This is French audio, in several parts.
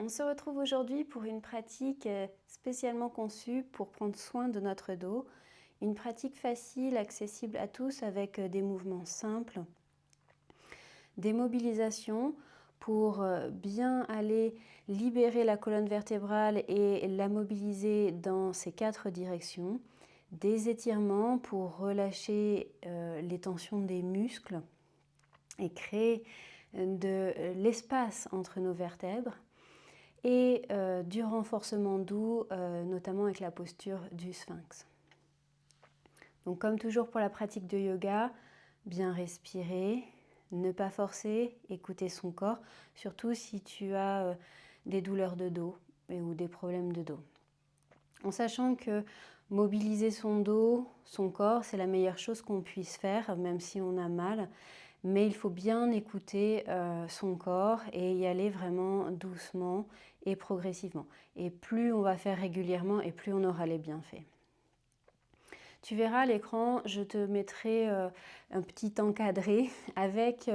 On se retrouve aujourd'hui pour une pratique spécialement conçue pour prendre soin de notre dos. Une pratique facile, accessible à tous avec des mouvements simples. Des mobilisations pour bien aller libérer la colonne vertébrale et la mobiliser dans ces 4 directions. Des étirements pour relâcher les tensions des muscles et créer de l'espace entre nos vertèbres. Et du renforcement doux, notamment avec la posture du sphinx. Donc comme toujours pour la pratique de yoga, bien respirer, ne pas forcer, écouter son corps, surtout si tu as des douleurs de dos ou des problèmes de dos. En sachant que mobiliser son dos, son corps, c'est la meilleure chose qu'on puisse faire, même si on a mal. Mais il faut bien écouter son corps et y aller vraiment doucement et progressivement. Et plus on va faire régulièrement et plus on aura les bienfaits. Tu verras à l'écran, je te mettrai un petit encadré avec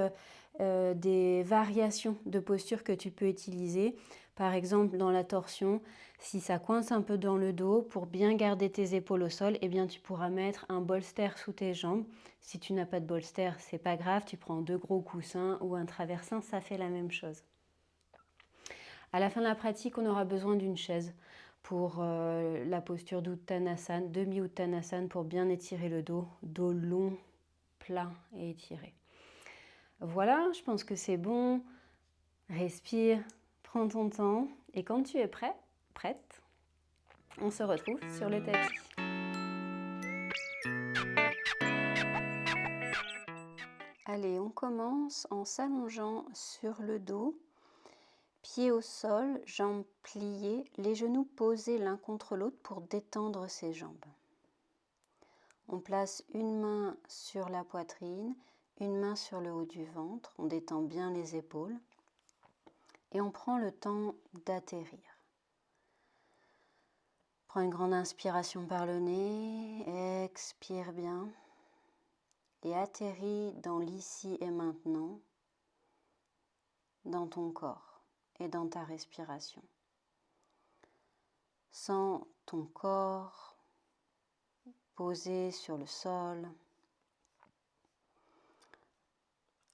des variations de posture que tu peux utiliser. Par exemple, dans la torsion, si ça coince un peu dans le dos, pour bien garder tes épaules au sol, eh bien, tu pourras mettre un bolster sous tes jambes. Si tu n'as pas de bolster, c'est pas grave, tu prends 2 gros coussins ou un traversin, ça fait la même chose. À la fin de la pratique, on aura besoin d'une chaise pour la posture d'Uttanasana, demi-Uttanasana, pour bien étirer le dos, dos long, plat et étiré. Voilà, je pense que c'est bon. Respire, prends ton temps et quand tu es prêt, prête, on se retrouve sur le tapis. Allez, on commence en s'allongeant sur le dos, pieds au sol, jambes pliées, les genoux posés l'un contre l'autre pour détendre ses jambes. On place une main sur la poitrine, une main sur le haut du ventre, on détend bien les épaules et on prend le temps d'atterrir. Prends une grande inspiration par le nez, expire bien et atterris dans l'ici et maintenant, dans ton corps et dans ta respiration. Sens ton corps posé sur le sol,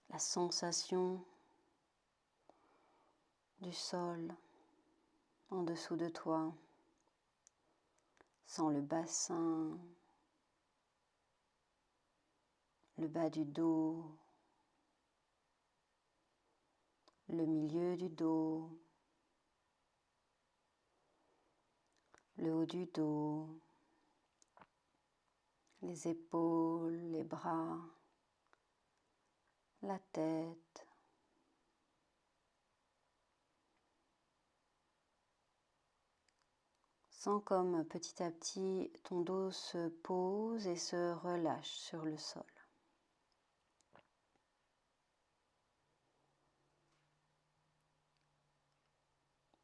la sensation du sol en dessous de toi. Sens le bassin, le bas du dos, le milieu du dos, le haut du dos, les épaules, les bras, la tête. Sens comme petit à petit ton dos se pose et se relâche sur le sol.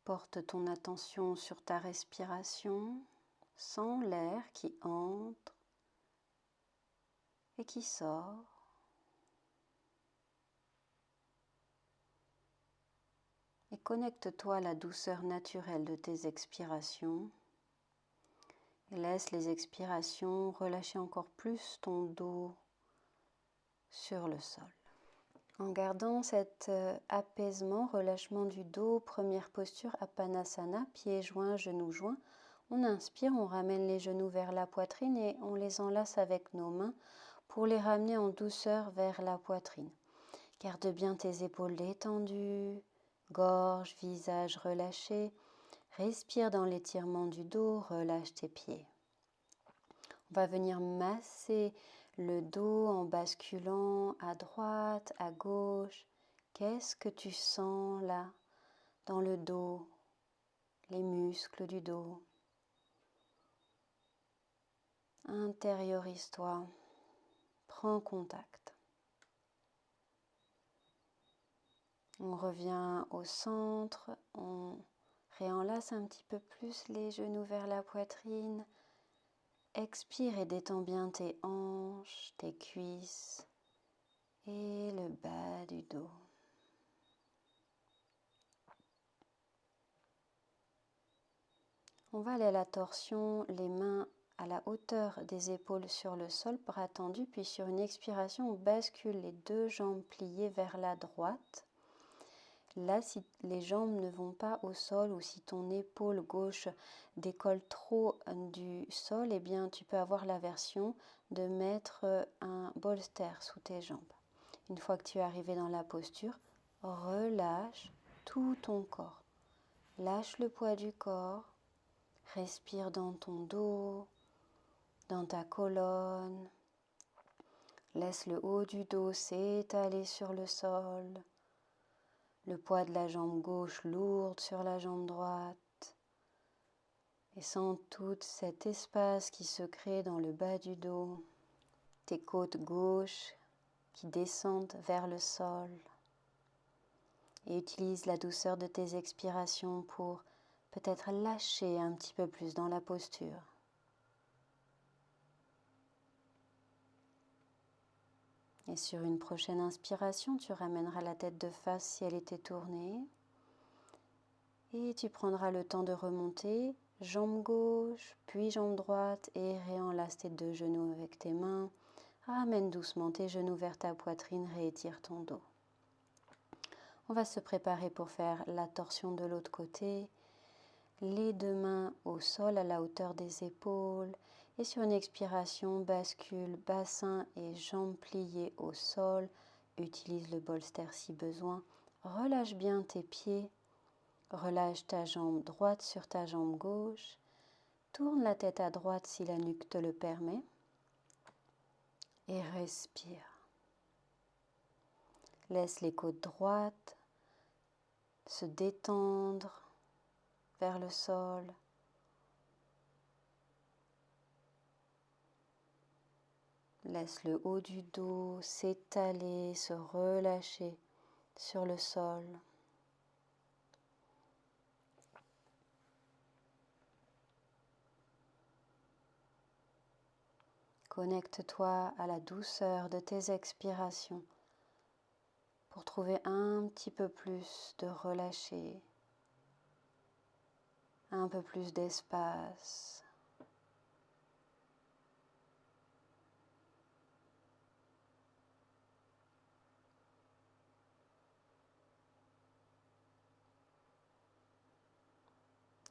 Porte ton attention sur ta respiration, sens l'air qui entre et qui sort. Et connecte-toi à la douceur naturelle de tes expirations. Et laisse les expirations relâcher encore plus ton dos sur le sol. En gardant cet apaisement, relâchement du dos, première posture Apanasana, pieds joints, genoux joints. On inspire, on ramène les genoux vers la poitrine et on les enlace avec nos mains pour les ramener en douceur vers la poitrine. Garde bien tes épaules détendues, gorge, visage relâché. Respire dans l'étirement du dos, relâche tes pieds. On va venir masser le dos en basculant à droite, à gauche. Qu'est-ce que tu sens là, dans le dos, les muscles du dos? Intériorise-toi, prends contact. On revient au centre, on réenlace un petit peu plus les genoux vers la poitrine. Expire et détends bien tes hanches, tes cuisses et le bas du dos. On va aller à la torsion, les mains à la hauteur des épaules sur le sol, bras tendus, puis sur une expiration, on bascule les deux jambes pliées vers la droite. Là, si les jambes ne vont pas au sol ou si ton épaule gauche décolle trop du sol, eh bien, tu peux avoir la version de mettre un bolster sous tes jambes. Une fois que tu es arrivé dans la posture, relâche tout ton corps. Lâche le poids du corps, respire dans ton dos, dans ta colonne. Laisse le haut du dos s'étaler sur le sol. Le poids de la jambe gauche lourde sur la jambe droite. Et sens tout cet espace qui se crée dans le bas du dos. Tes côtes gauches qui descendent vers le sol. Et utilise la douceur de tes expirations pour peut-être lâcher un petit peu plus dans la posture. Et sur une prochaine inspiration, tu ramèneras la tête de face si elle était tournée. Et tu prendras le temps de remonter, jambe gauche, puis jambe droite, et réenlace tes deux genoux avec tes mains. Ramène doucement tes genoux vers ta poitrine, réétire ton dos. On va se préparer pour faire la torsion de l'autre côté. Les deux mains au sol à la hauteur des épaules. Et sur une expiration, bascule bassin et jambes pliées au sol. Utilise le bolster si besoin. Relâche bien tes pieds. Relâche ta jambe droite sur ta jambe gauche. Tourne la tête à droite si la nuque te le permet. Et respire. Laisse les côtes droites se détendre vers le sol. Laisse le haut du dos s'étaler, se relâcher sur le sol. Connecte-toi à la douceur de tes expirations pour trouver un petit peu plus de relâcher, un peu plus d'espace.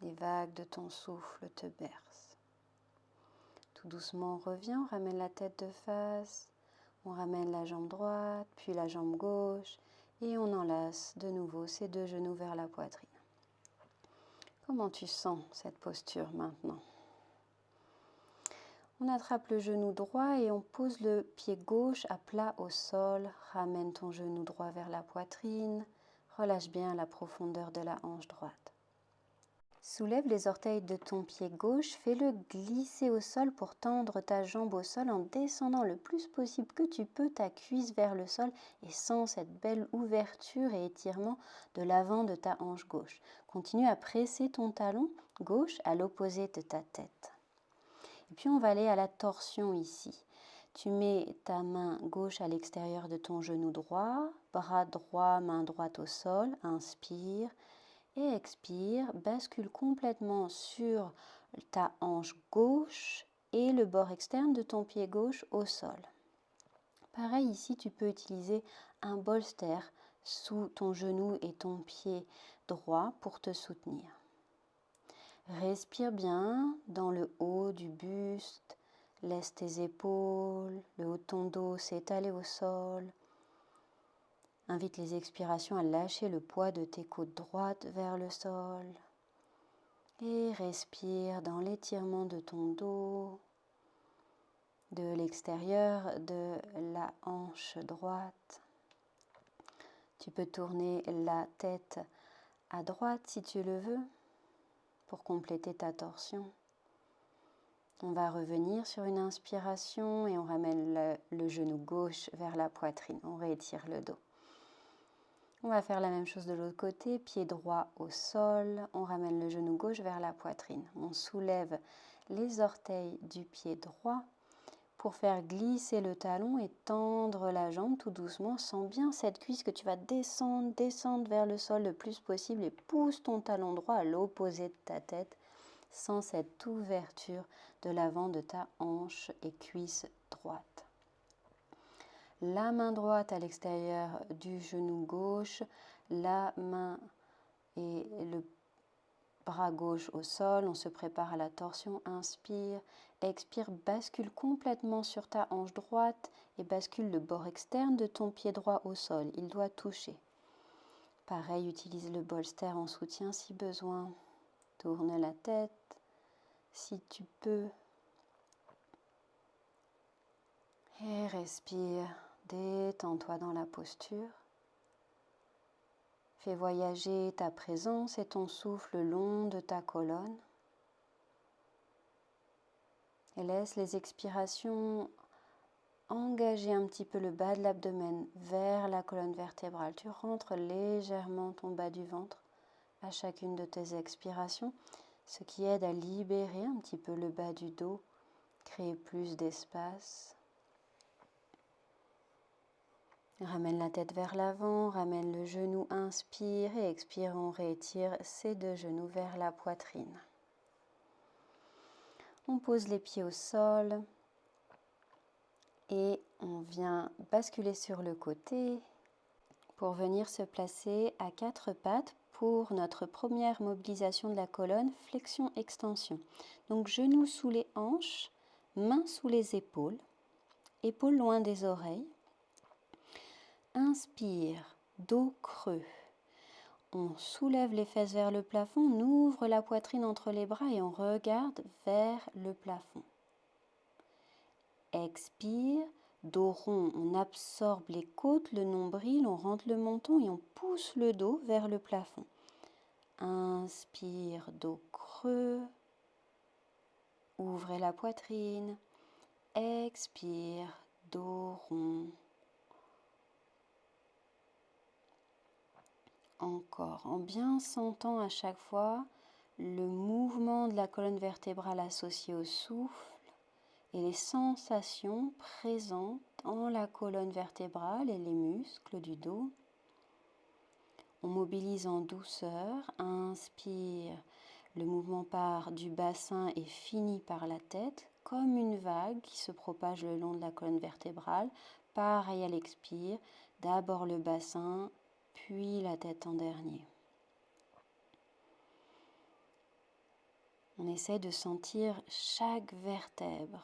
Les vagues de ton souffle te bercent. Tout doucement, on revient, on ramène la tête de face, on ramène la jambe droite, puis la jambe gauche, et on enlace de nouveau ses deux genoux vers la poitrine. Comment tu sens cette posture maintenant? On attrape le genou droit et on pose le pied gauche à plat au sol. Ramène ton genou droit vers la poitrine. Relâche bien la profondeur de la hanche droite. Soulève les orteils de ton pied gauche, fais-le glisser au sol pour tendre ta jambe au sol en descendant le plus possible que tu peux ta cuisse vers le sol et sens cette belle ouverture et étirement de l'avant de ta hanche gauche. Continue à presser ton talon gauche à l'opposé de ta tête. Et puis on va aller à la torsion ici. Tu mets ta main gauche à l'extérieur de ton genou droit, bras droit, main droite au sol, inspire. Et expire, bascule complètement sur ta hanche gauche et le bord externe de ton pied gauche au sol. Pareil ici, tu peux utiliser un bolster sous ton genou et ton pied droit pour te soutenir. Respire bien dans le haut du buste, laisse tes épaules, le haut de ton dos s'étaler au sol. Invite les expirations à lâcher le poids de tes côtes droites vers le sol. Et respire dans l'étirement de ton dos, de l'extérieur de la hanche droite. Tu peux tourner la tête à droite si tu le veux pour compléter ta torsion. On va revenir sur une inspiration et on ramène le genou gauche vers la poitrine. On réétire le dos. On va faire la même chose de l'autre côté, pied droit au sol, on ramène le genou gauche vers la poitrine. On soulève les orteils du pied droit pour faire glisser le talon et tendre la jambe tout doucement. Sens bien cette cuisse que tu vas descendre vers le sol le plus possible et pousse ton talon droit à l'opposé de ta tête. sans cette ouverture de l'avant de ta hanche et cuisse droite. La main droite à l'extérieur du genou gauche, la main et le bras gauche au sol, on se prépare à la torsion, inspire, expire, bascule complètement sur ta hanche droite et bascule le bord externe de ton pied droit au sol, il doit toucher. Pareil, utilise le bolster en soutien si besoin, tourne la tête si tu peux et respire, détends-toi dans la posture. Fais voyager ta présence et ton souffle le long de ta colonne. Et laisse les expirations engager un petit peu le bas de l'abdomen vers la colonne vertébrale. Tu rentres légèrement ton bas du ventre à chacune de tes expirations, ce qui aide à libérer un petit peu le bas du dos, créer plus d'espace. Ramène la tête vers l'avant, ramène le genou, inspire et expire, on réétire ses deux genoux vers la poitrine. On pose les pieds au sol et on vient basculer sur le côté pour venir se placer à quatre pattes pour notre première mobilisation de la colonne, flexion-extension. Donc genoux sous les hanches, mains sous les épaules, épaules loin des oreilles. Inspire, dos creux. On soulève les fesses vers le plafond, on ouvre la poitrine entre les bras et on regarde vers le plafond. Expire, dos rond, on absorbe les côtes, le nombril, on rentre le menton et on pousse le dos vers le plafond. Inspire, dos creux, ouvrez la poitrine. Expire, dos rond. Encore, en bien sentant à chaque fois le mouvement de la colonne vertébrale associé au souffle et les sensations présentes en la colonne vertébrale et les muscles du dos. On mobilise en douceur, inspire, le mouvement part du bassin et finit par la tête, comme une vague qui se propage le long de la colonne vertébrale. Pareil à l'expire, d'abord le bassin, puis la tête en dernier. On essaie de sentir chaque vertèbre,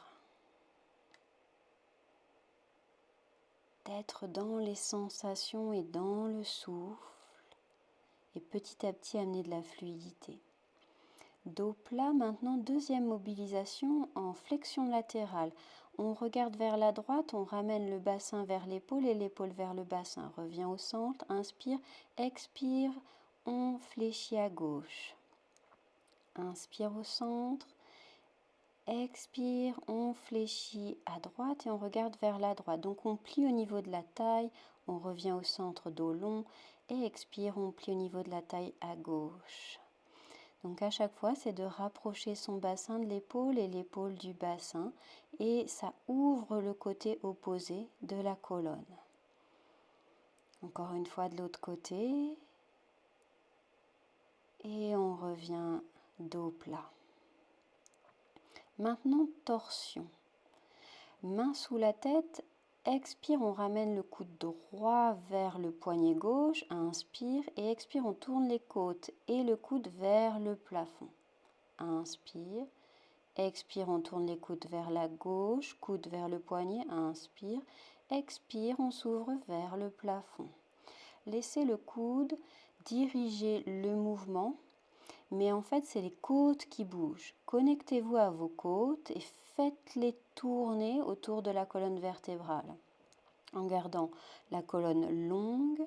d'être dans les sensations et dans le souffle, et petit à petit amener de la fluidité. Dos plat, maintenant deuxième mobilisation en flexion latérale. On regarde vers la droite, on ramène le bassin vers l'épaule et l'épaule vers le bassin. Revient au centre, inspire, expire, on fléchit à gauche. Inspire au centre, expire, on fléchit à droite et on regarde vers la droite. Donc on plie au niveau de la taille, on revient au centre, dos long et expire, on plie au niveau de la taille à gauche. Donc à chaque fois, c'est de rapprocher son bassin de l'épaule et l'épaule du bassin et ça ouvre le côté opposé de la colonne. Encore une fois de l'autre côté et on revient dos plat. Maintenant, torsion. Main sous la tête, expire, on ramène le coude droit vers le poignet gauche, inspire et expire, on tourne les côtes et le coude vers le plafond. Inspire, expire, on tourne les coudes vers la gauche, coude vers le poignet, inspire, expire, on s'ouvre vers le plafond. Laissez le coude diriger le mouvement, mais en fait c'est les côtes qui bougent. Connectez-vous à vos côtes et faites-les tourner autour de la colonne vertébrale en gardant la colonne longue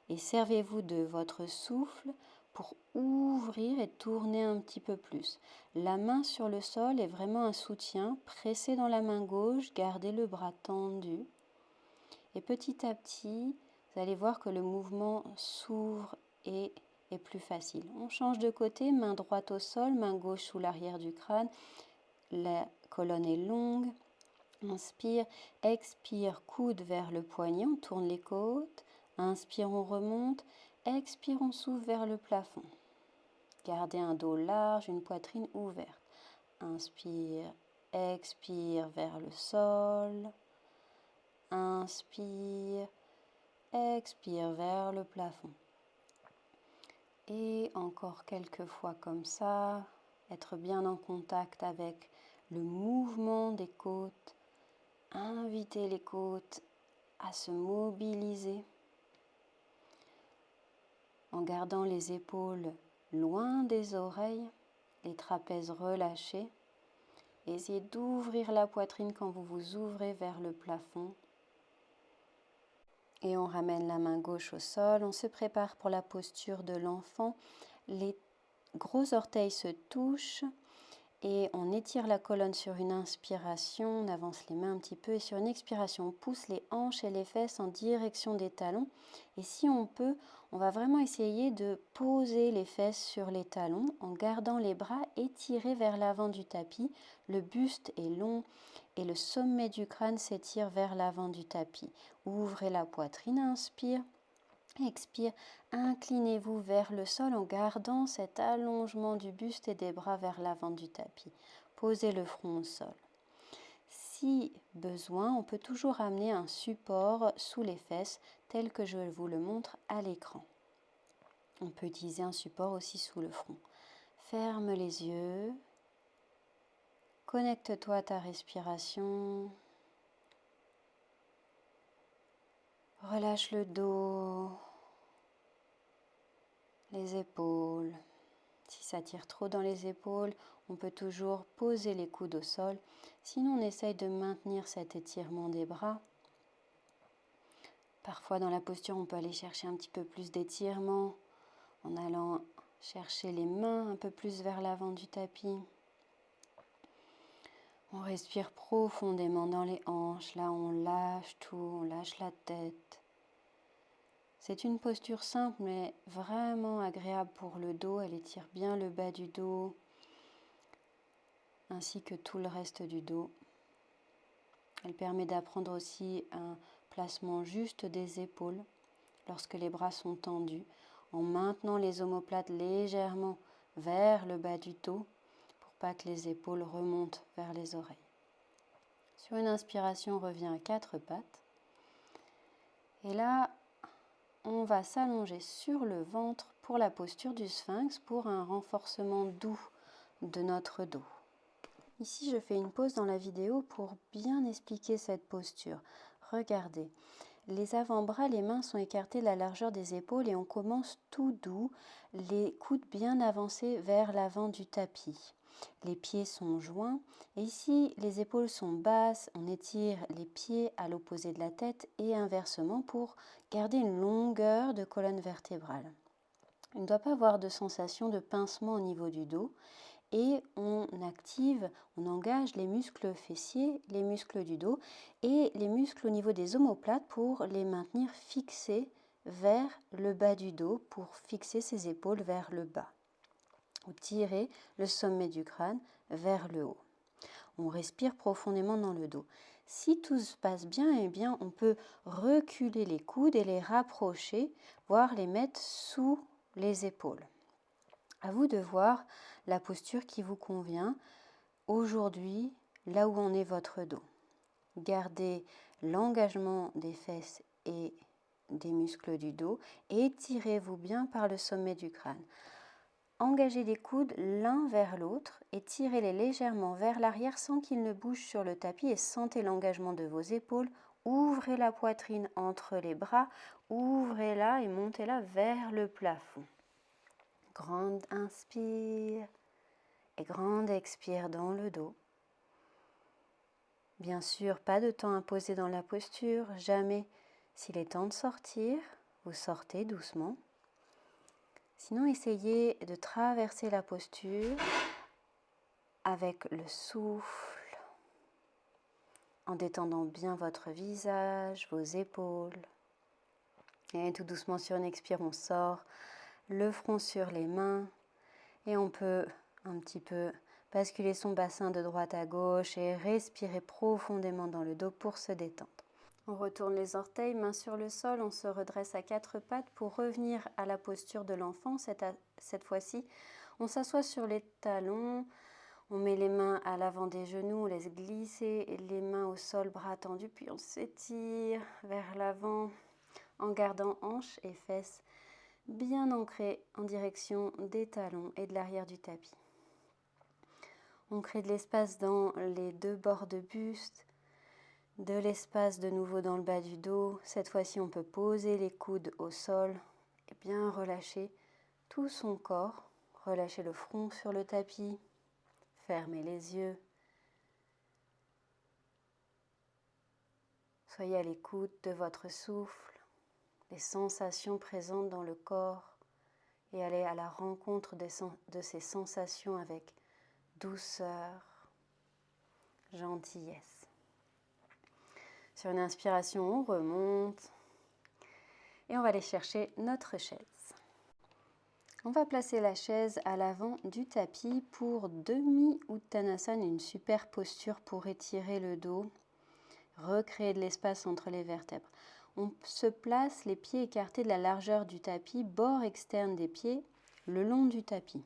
et servez-vous de votre souffle pour ouvrir et tourner un petit peu plus. La main sur le sol est vraiment un soutien. Pressez dans la main gauche, gardez le bras tendu. Et petit à petit, vous allez voir que le mouvement s'ouvre et est plus facile. On change de côté, main droite au sol, main gauche sous l'arrière du crâne. La colonne est longue. Inspire, expire, coude vers le poignet, on tourne les côtes. Inspire, on remonte. Expire, on s'ouvre vers le plafond. Gardez un dos large, une poitrine ouverte. Inspire, expire vers le sol. Inspire, expire vers le plafond. Et encore quelques fois comme ça, être bien en contact avec le mouvement des côtes. Invitez les côtes à se mobiliser en gardant les épaules loin des oreilles, les trapèzes relâchés. Essayez d'ouvrir la poitrine quand vous vous ouvrez vers le plafond. Et on ramène la main gauche au sol. On se prépare pour la posture de l'enfant. Les gros orteils se touchent et on étire la colonne sur une inspiration. On avance les mains un petit peu et sur une expiration, on pousse les hanches et les fesses en direction des talons. Et si on peut, on va vraiment essayer de poser les fesses sur les talons en gardant les bras étirés vers l'avant du tapis. Le buste est long et le sommet du crâne s'étire vers l'avant du tapis. Ouvrez la poitrine, inspire. Expire, inclinez-vous vers le sol en gardant cet allongement du buste et des bras vers l'avant du tapis. Posez le front au sol. Si besoin, on peut toujours amener un support sous les fesses tel que je vous le montre à l'écran. On peut utiliser un support aussi sous le front. Ferme les yeux. Connecte-toi à ta respiration. Relâche le dos, les épaules. Si ça tire trop dans les épaules, on peut toujours poser les coudes au sol. Sinon, on essaye de maintenir cet étirement des bras. Parfois, dans la posture, on peut aller chercher un petit peu plus d'étirement en allant chercher les mains un peu plus vers l'avant du tapis. On respire profondément dans les hanches. Là, on lâche tout, on lâche la tête. C'est une posture simple, mais vraiment agréable pour le dos. Elle étire bien le bas du dos, ainsi que tout le reste du dos. Elle permet d'apprendre aussi un placement juste des épaules lorsque les bras sont tendus, en maintenant les omoplates légèrement vers le bas du dos pour pas que les épaules remontent vers les oreilles. Sur une inspiration, on revient à quatre pattes. Et là, on va s'allonger sur le ventre pour la posture du sphinx pour un renforcement doux de notre dos. Ici, je fais une pause dans la vidéo pour bien expliquer cette posture. Regardez, les avant-bras, les mains sont écartés de la largeur des épaules et on commence tout doux, les coudes bien avancés vers l'avant du tapis. Les pieds sont joints et ici, les épaules sont basses, on étire les pieds à l'opposé de la tête et inversement pour garder une longueur de colonne vertébrale. Il ne doit pas avoir de sensation de pincement au niveau du dos. Et on active, on engage les muscles fessiers, les muscles du dos et les muscles au niveau des omoplates pour les maintenir fixés vers le bas du dos, pour fixer ses épaules vers le bas. Ou tirer le sommet du crâne vers le haut. On respire profondément dans le dos. Si tout se passe bien, eh bien, on peut reculer les coudes et les rapprocher, voire les mettre sous les épaules. À vous de voir la posture qui vous convient aujourd'hui, là où en est votre dos. Gardez l'engagement des fesses et des muscles du dos et étirez-vous bien par le sommet du crâne. Engagez les coudes l'un vers l'autre et tirez-les légèrement vers l'arrière sans qu'ils ne bougent sur le tapis et sentez l'engagement de vos épaules. Ouvrez la poitrine entre les bras, ouvrez-la et montez-la vers le plafond. Grande inspire et grande expire dans le dos. Bien sûr, pas de temps imposé dans la posture, jamais. S'il est temps de sortir, vous sortez doucement. Sinon, essayez de traverser la posture avec le souffle, en détendant bien votre visage, vos épaules. Et tout doucement sur une expire, on sort le front sur les mains et on peut un petit peu basculer son bassin de droite à gauche et respirer profondément dans le dos pour se détendre. On retourne les orteils, mains sur le sol, on se redresse à quatre pattes pour revenir à la posture de l'enfant. Cette fois-ci, on s'assoit sur les talons, on met les mains à l'avant des genoux, on laisse glisser les mains au sol, bras tendus, puis on s'étire vers l'avant en gardant hanches et fesses bien ancrées en direction des talons et de l'arrière du tapis. On crée de l'espace dans les deux bords de buste, de l'espace de nouveau dans le bas du dos. Cette fois-ci, on peut poser les coudes au sol et bien relâcher tout son corps. Relâcher le front sur le tapis, fermez les yeux. Soyez à l'écoute de votre souffle, des sensations présentes dans le corps et allez à la rencontre de ces sensations avec douceur, gentillesse. Sur une inspiration, on remonte et on va aller chercher notre chaise. On va placer la chaise à l'avant du tapis pour demi-uttanasana, une super posture pour étirer le dos, recréer de l'espace entre les vertèbres. On se place les pieds écartés de la largeur du tapis, bord externe des pieds, le long du tapis.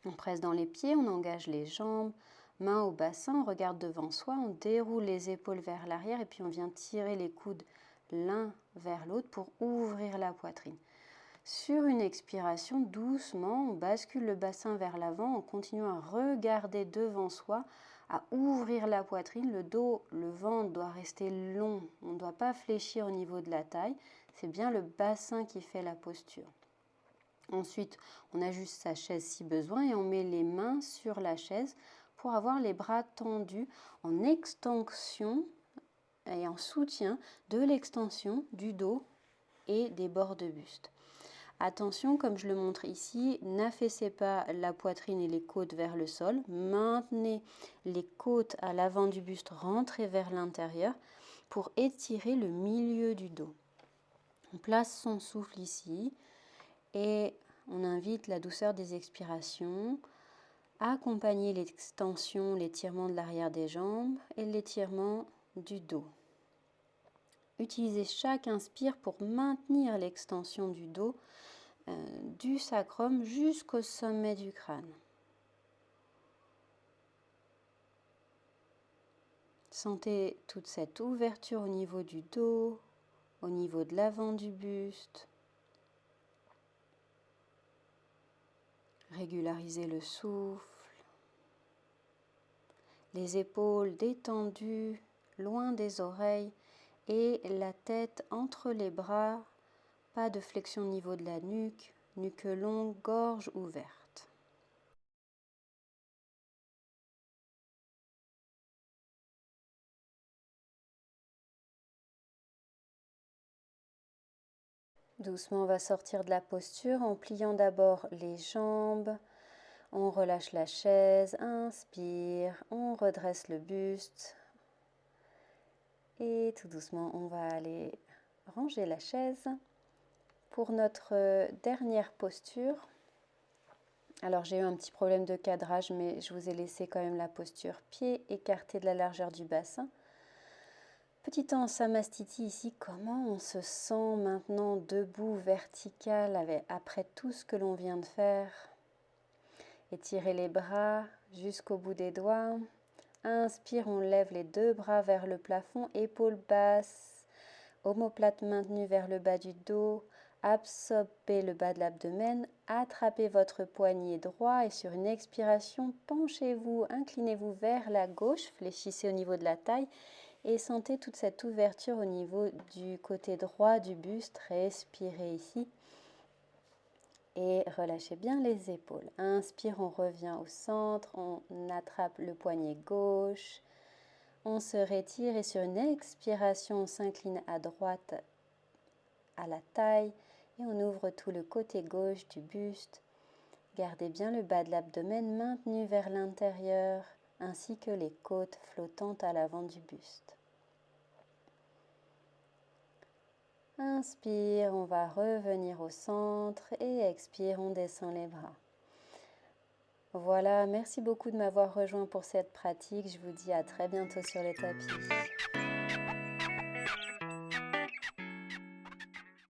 On presse dans les pieds, on engage les jambes, mains au bassin, on regarde devant soi, on déroule les épaules vers l'arrière et puis on vient tirer les coudes l'un vers l'autre pour ouvrir la poitrine. Sur une expiration, doucement, on bascule le bassin vers l'avant en continuant à regarder devant soi, à ouvrir la poitrine. Le dos, le ventre doit rester long, on ne doit pas fléchir au niveau de la taille. C'est bien le bassin qui fait la posture. Ensuite, on ajuste sa chaise si besoin et on met les mains sur la chaise pour avoir les bras tendus en extension et en soutien de l'extension du dos et des bords de buste. Attention, comme je le montre ici, n'affaissez pas la poitrine et les côtes vers le sol. Maintenez les côtes à l'avant du buste, rentrez vers l'intérieur pour étirer le milieu du dos. On place son souffle ici et on invite la douceur des expirations à accompagner l'extension, l'étirement de l'arrière des jambes et l'étirement du dos. Utilisez chaque inspire pour maintenir l'extension du dos, du sacrum jusqu'au sommet du crâne. Sentez toute cette ouverture au niveau du dos, au niveau de l'avant du buste. Régularisez le souffle. Les épaules détendues, loin des oreilles et la tête entre les bras. Pas de flexion au niveau de la nuque, nuque longue, gorge ouverte. Doucement, on va sortir de la posture en pliant d'abord les jambes. On relâche la chaise, inspire, on redresse le buste. Et tout doucement, on va aller ranger la chaise. Pour notre dernière posture, alors j'ai eu un petit problème de cadrage, mais je vous ai laissé quand même la posture pied écarté de la largeur du bassin. Petit temps en Samastiti ici, comment on se sent maintenant debout, vertical, après tout ce que l'on vient de faire. Étirez les bras jusqu'au bout des doigts. Inspire, on lève les deux bras vers le plafond, épaules basses, omoplate maintenue vers le bas du dos. Absorbez le bas de l'abdomen, attrapez votre poignet droit et sur une expiration, penchez-vous, inclinez-vous vers la gauche, fléchissez au niveau de la taille. Et sentez toute cette ouverture au niveau du côté droit du buste. Respirez ici. Et relâchez bien les épaules. Inspire, on revient au centre. On attrape le poignet gauche. On se retire et sur une expiration, on s'incline à droite à la taille. Et on ouvre tout le côté gauche du buste. Gardez bien le bas de l'abdomen maintenu vers l'intérieur, ainsi que les côtes flottantes à l'avant du buste. Inspire, on va revenir au centre et expire, on descend les bras. Voilà, merci beaucoup de m'avoir rejoint pour cette pratique. Je vous dis à très bientôt sur le tapis.